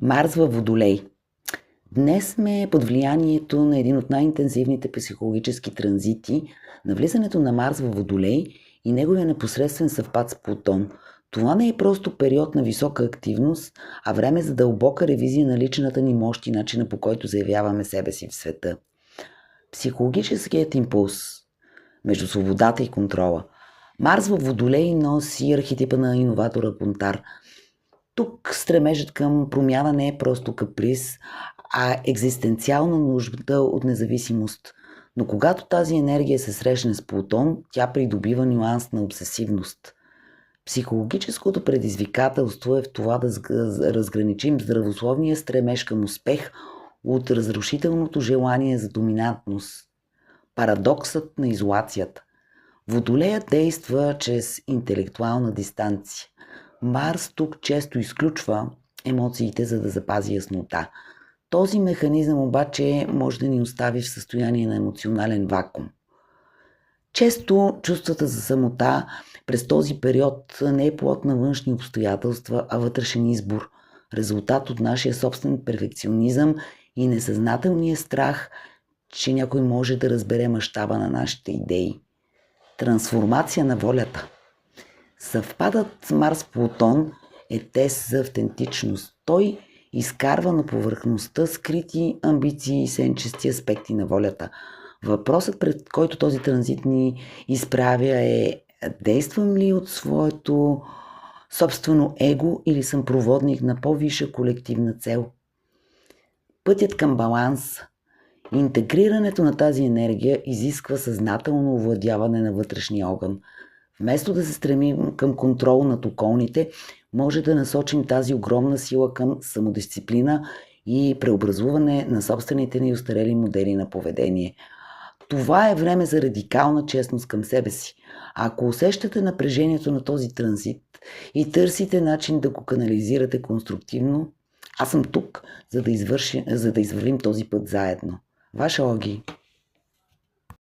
Марс във Водолей. Днес сме под влиянието на един от най-интензивните психологически транзити, навлизането на Марс във Водолей и неговия непосредствен съвпад с Плутон. Това не е просто период на висока активност, а време за дълбока ревизия на личната ни мощ и начина, по който заявяваме себе си в света. Психологическият импулс между свободата и контрола. Марс във Водолей носи архетипа на иноватора Понтар. Тук стремежът към промяна не е просто каприз, а екзистенциална нужда от независимост. Но когато тази енергия се срещне с Плутон, тя придобива нюанс на обсесивност. Психологическото предизвикателство е в това да разграничим здравословния стремеж към успех от разрушителното желание за доминантност. Парадоксът на изолацията. Водолеят действа чрез интелектуална дистанция. Марс тук често изключва емоциите, за да запази яснота. Този механизъм обаче може да ни остави в състояние на емоционален вакуум. Често чувствата за самота през този период не е плод на външни обстоятелства, а вътрешен избор, резултат от нашия собствен перфекционизъм и несъзнателния страх, че някой може да разбере мащаба на нашите идеи. Трансформация на волята. Съвпадът Марс-Плутон е тест за автентичност. Той изкарва на повърхността скрити амбиции и сенчести аспекти на волята. Въпросът, пред който този транзит ни изправя е: действам ли от своето собствено его или съм проводник на по-висша колективна цел? Пътят към баланс. Интегрирането на тази енергия изисква съзнателно овладяване на вътрешния огън. Вместо да се стремим към контрол над околните, може да насочим тази огромна сила към самодисциплина и преобразуване на собствените ни устарели модели на поведение. Това е време за радикална честност към себе си. Ако усещате напрежението на този транзит и търсите начин да го канализирате конструктивно, аз съм тук, за да извървим този път заедно. Ваша Оги.